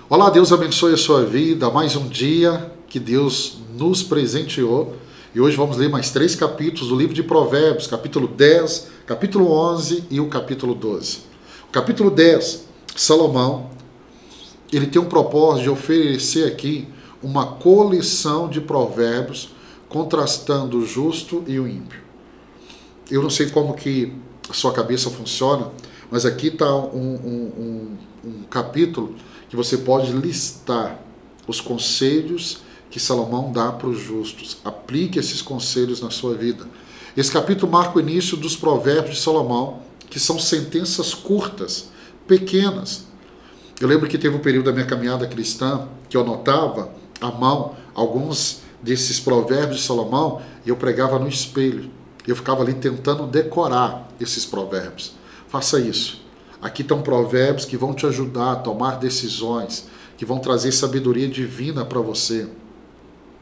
Olá, Deus abençoe a sua vida, mais um dia que Deus nos presenteou. E hoje vamos ler mais 3 capítulos do livro de Provérbios, capítulo 10, capítulo 11 e o capítulo 12. O capítulo 10, Salomão, ele tem um propósito de oferecer aqui uma coleção de provérbios contrastando o justo e o ímpio. Eu não sei como que a sua cabeça funciona, mas aqui está um capítulo que você pode listar os conselhos que Salomão dá para os justos. Aplique esses conselhos na sua vida. Esse capítulo marca o início dos provérbios de Salomão, que são sentenças curtas, pequenas. Eu lembro que teve um período da minha caminhada cristã que eu anotava à mão alguns desses provérbios de Salomão e eu pregava no espelho. Eu ficava ali tentando decorar esses provérbios. Faça isso. Aqui estão provérbios que vão te ajudar a tomar decisões, que vão trazer sabedoria divina para você.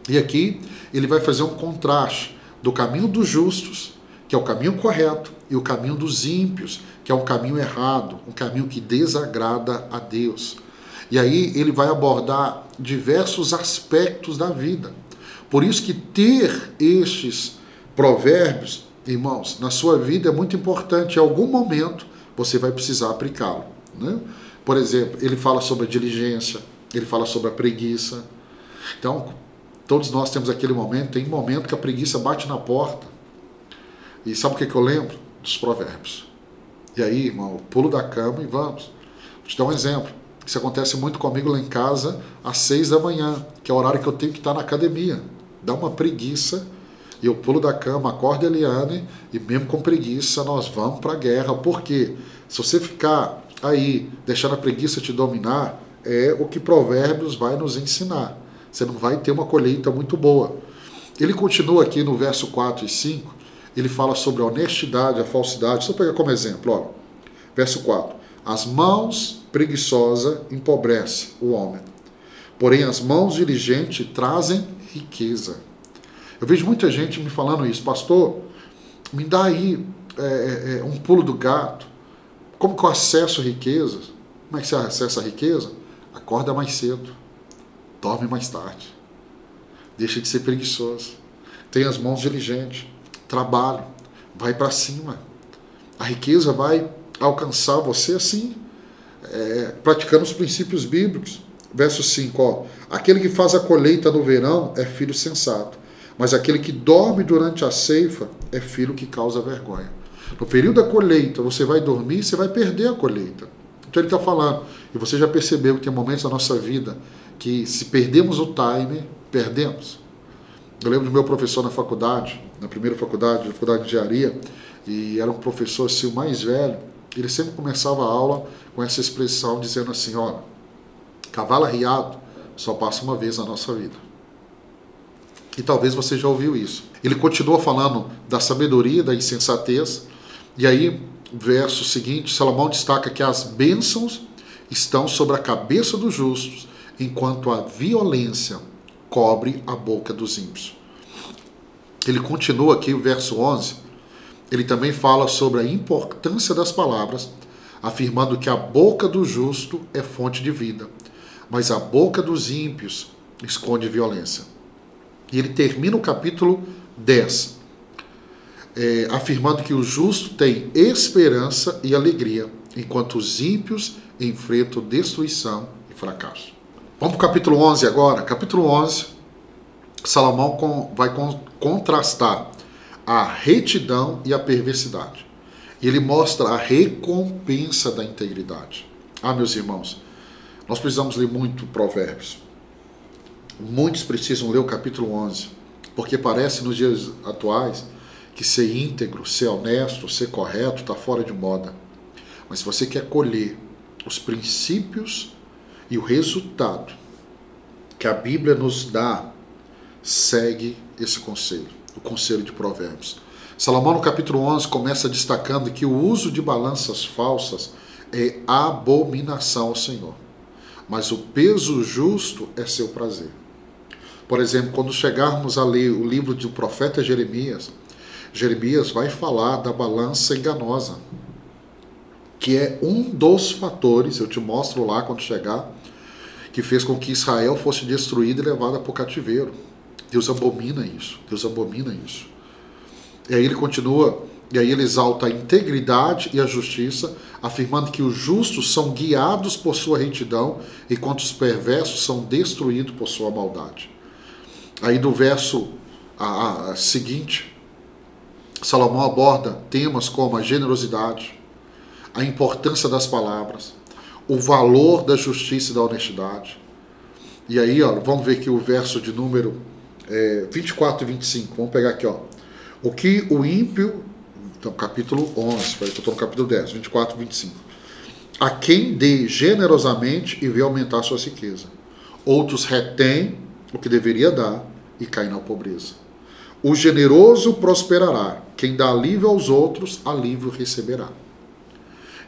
E aqui ele vai fazer um contraste do caminho dos justos, que é o caminho correto, e o caminho dos ímpios, que é um caminho errado, um caminho que desagrada a Deus. E aí ele vai abordar diversos aspectos da vida. Por isso que ter estes provérbios, irmãos, na sua vida é muito importante. Em algum momento você vai precisar aplicá-lo, né? Por exemplo, ele fala sobre a diligência, ele fala sobre a preguiça. Então, todos nós temos aquele momento, tem um momento que a preguiça bate na porta. E sabe o que eu lembro? Dos provérbios. E aí, irmão, eu pulo da cama e vamos. Vou te dar um exemplo. Isso acontece muito comigo lá em casa às 6 da manhã, que é o horário que eu tenho que estar na academia. Dá uma preguiça. E eu pulo da cama, acordo a Eliane e mesmo com preguiça nós vamos para a guerra. Por quê? Se você ficar aí deixando a preguiça te dominar, é o que Provérbios vai nos ensinar. Você não vai ter uma colheita muito boa. Ele continua aqui no verso 4 e 5, ele fala sobre a honestidade, a falsidade. Só pegar como exemplo, ó. Verso 4. As mãos preguiçosas empobrecem o homem, porém as mãos diligentes trazem riqueza. Eu vejo muita gente me falando isso, pastor, me dá aí um pulo do gato. Como que eu acesso riquezas? Como é que você acessa a riqueza? Acorda mais cedo, dorme mais tarde, deixa de ser preguiçoso, tenha as mãos diligentes, trabalhe, vai para cima. A riqueza vai alcançar você assim, praticando os princípios bíblicos. Verso 5, ó, aquele que faz a colheita no verão é filho sensato, mas aquele que dorme durante a ceifa é filho que causa vergonha. No período da colheita, você vai dormir e você vai perder a colheita. Então ele está falando, e você já percebeu que tem momentos da nossa vida que se perdemos o time, perdemos. Eu lembro do meu professor na faculdade, na primeira faculdade, na faculdade de engenharia, e era um professor assim, o mais velho, ele sempre começava a aula com essa expressão, dizendo assim, olha, cavalo arriado só passa uma vez na nossa vida. E talvez você já ouviu isso. Ele continua falando da sabedoria, da insensatez. E aí, verso seguinte, Salomão destaca que as bênçãos estão sobre a cabeça dos justos, enquanto a violência cobre a boca dos ímpios. Ele continua aqui, o verso 11, ele também fala sobre a importância das palavras, afirmando que a boca do justo é fonte de vida, mas a boca dos ímpios esconde violência. E ele termina o capítulo 10, afirmando que o justo tem esperança e alegria, enquanto os ímpios enfrentam destruição e fracasso. Vamos para o capítulo 11 agora. Capítulo 11, Salomão vai contrastar a retidão e a perversidade. Ele mostra a recompensa da integridade. Ah, meus irmãos, nós precisamos ler muito Provérbios. Muitos precisam ler o capítulo 11, porque parece nos dias atuais que ser íntegro, ser honesto, ser correto está fora de moda. Mas se você quer colher os princípios e o resultado que a Bíblia nos dá, segue esse conselho, o conselho de Provérbios. Salomão no capítulo 11 começa destacando que o uso de balanças falsas é abominação ao Senhor, mas o peso justo é seu prazer. Por exemplo, quando chegarmos a ler o livro do profeta Jeremias, Jeremias vai falar da balança enganosa, que é um dos fatores, eu te mostro lá quando chegar, que fez com que Israel fosse destruída e levada para o cativeiro. Deus abomina isso. Deus abomina isso. E aí ele continua, e aí ele exalta a integridade e a justiça, afirmando que os justos são guiados por sua retidão, enquanto os perversos são destruídos por sua maldade. Aí do verso seguinte, Salomão aborda temas como a generosidade, a importância das palavras, o valor da justiça e da honestidade. E aí, ó, vamos ver aqui o verso de número 24 e 25. Vamos pegar aqui, ó. O que o ímpio... Então, capítulo 11, eu estou no capítulo 10, 24 e 25. A quem dê generosamente e vê aumentar sua riqueza. Outros retém o que deveria dar e cai na pobreza. O generoso prosperará. Quem dá alívio aos outros, alívio receberá.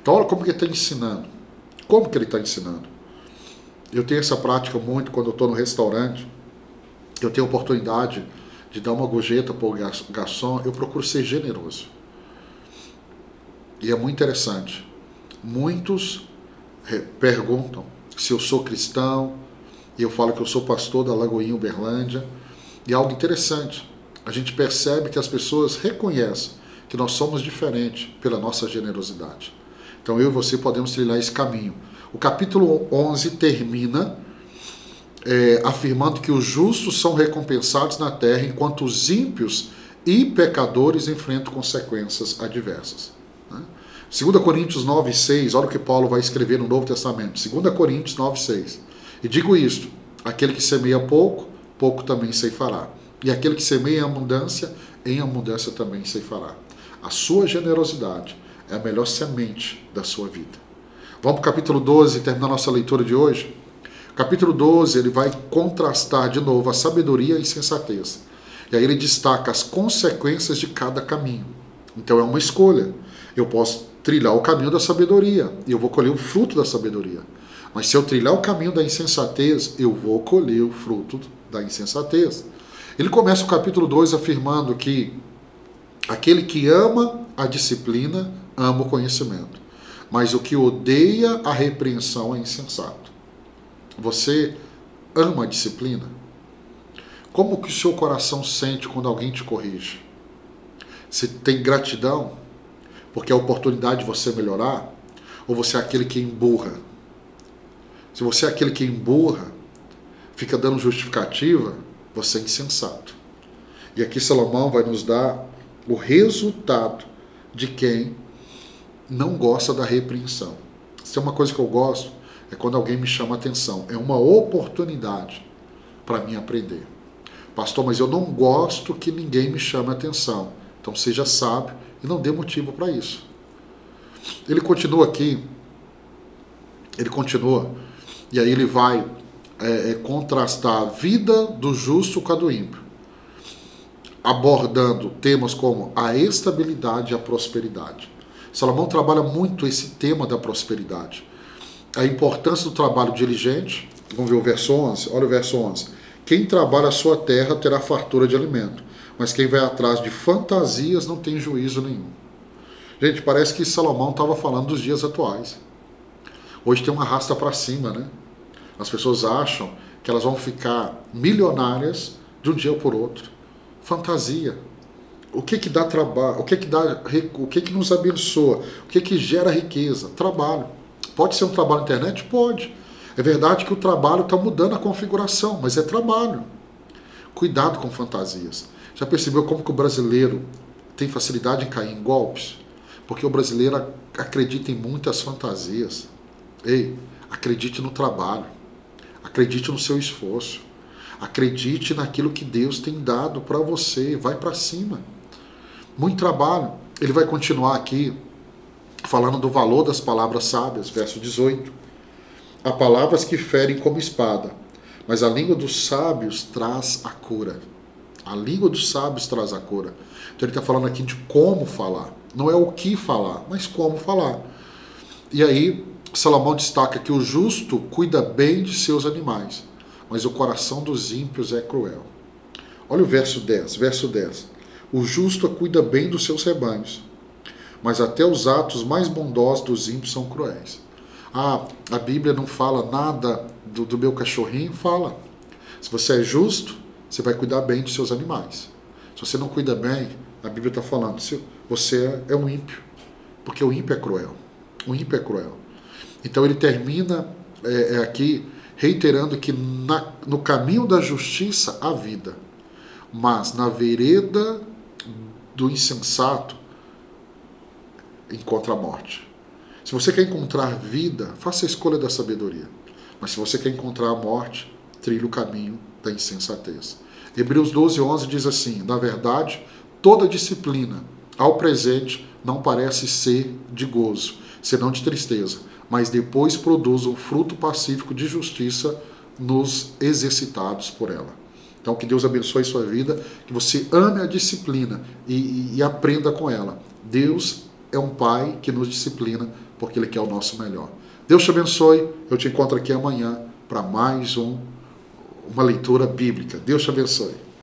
Então, olha como que ele está ensinando. Como que ele está ensinando? Eu tenho essa prática muito quando eu estou no restaurante. Eu tenho a oportunidade de dar uma gorjeta para o garçom. Eu procuro ser generoso. E é muito interessante. Muitos perguntam se eu sou cristão. E eu falo que eu sou pastor da Lagoinha Uberlândia. E é algo interessante. A gente percebe que as pessoas reconhecem que nós somos diferentes pela nossa generosidade. Então eu e você podemos trilhar esse caminho. O capítulo 11 termina afirmando que os justos são recompensados na terra, enquanto os ímpios e pecadores enfrentam consequências adversas. 2 Coríntios 9,6, olha o que Paulo vai escrever no Novo Testamento. 2 Coríntios 9,6. E digo isto, aquele que semeia pouco, pouco também ceifará. E aquele que semeia em abundância também ceifará. A sua generosidade é a melhor semente da sua vida. Vamos para o capítulo 12 e terminar nossa leitura de hoje. O capítulo 12 ele vai contrastar de novo a sabedoria e a insensatez. E aí ele destaca as consequências de cada caminho. Então é uma escolha. Eu posso trilhar o caminho da sabedoria e eu vou colher o fruto da sabedoria. Mas se eu trilhar o caminho da insensatez, eu vou colher o fruto da insensatez. Ele começa o capítulo 2 afirmando que aquele que ama a disciplina, ama o conhecimento. Mas o que odeia a repreensão é insensato. Você ama a disciplina? Como que o seu coração sente quando alguém te corrige? Você tem gratidão porque é a oportunidade de você melhorar? Ou você é aquele que emburra? Se você é aquele que emburra, fica dando justificativa, você é insensato. E aqui Salomão vai nos dar o resultado de quem não gosta da repreensão. Se é uma coisa que eu gosto, é quando alguém me chama a atenção. É uma oportunidade para mim aprender. Pastor, mas eu não gosto que ninguém me chame a atenção. Então seja sábio e não dê motivo para isso. Ele continua aqui, e aí ele vai contrastar a vida do justo com a do ímpio, abordando temas como a estabilidade e a prosperidade. Salomão trabalha muito esse tema da prosperidade. A importância do trabalho diligente. Vamos ver o verso 11. Olha o verso 11. Quem trabalha a sua terra terá fartura de alimento, mas quem vai atrás de fantasias não tem juízo nenhum. Gente, parece que Salomão estava falando dos dias atuais. Hoje tem uma arrasta para cima, né? As pessoas acham que elas vão ficar milionárias de um dia por outro. Fantasia. O que dá trabalho? O que nos abençoa? O que gera riqueza? Trabalho. Pode ser um trabalho na internet? Pode. É verdade que o trabalho está mudando a configuração, mas é trabalho. Cuidado com fantasias. Já percebeu como que o brasileiro tem facilidade em cair em golpes? Porque o brasileiro acredita em muitas fantasias. Ei, acredite no trabalho. Acredite no seu esforço. Acredite naquilo que Deus tem dado para você. Vai para cima. Muito trabalho. Ele vai continuar aqui falando do valor das palavras sábias. Verso 18. Há palavras que ferem como espada, mas a língua dos sábios traz a cura. A língua dos sábios traz a cura. Então ele está falando aqui de como falar. Não é o que falar, mas como falar. E aí Salomão destaca que o justo cuida bem de seus animais, mas o coração dos ímpios é cruel. Olha o verso 10. Verso 10. O justo cuida bem dos seus rebanhos, mas até os atos mais bondosos dos ímpios são cruéis. A Bíblia não fala nada do meu cachorrinho fala. Se você é justo, você vai cuidar bem dos seus animais. Se você não cuida bem, a Bíblia está falando, você é um ímpio. Porque o ímpio é cruel. O ímpio é cruel. Então ele termina aqui reiterando que no caminho da justiça há vida, mas na vereda do insensato encontra a morte. Se você quer encontrar vida, faça a escolha da sabedoria. Mas se você quer encontrar a morte, trilhe o caminho da insensatez. Hebreus 12:11 diz assim: na verdade, toda disciplina ao presente não parece ser de gozo, senão de tristeza, mas depois produz um fruto pacífico de justiça nos exercitados por ela. Então que Deus abençoe sua vida, que você ame a disciplina e aprenda com ela. Deus é um Pai que nos disciplina porque Ele quer o nosso melhor. Deus te abençoe, eu te encontro aqui amanhã para mais uma leitura bíblica. Deus te abençoe.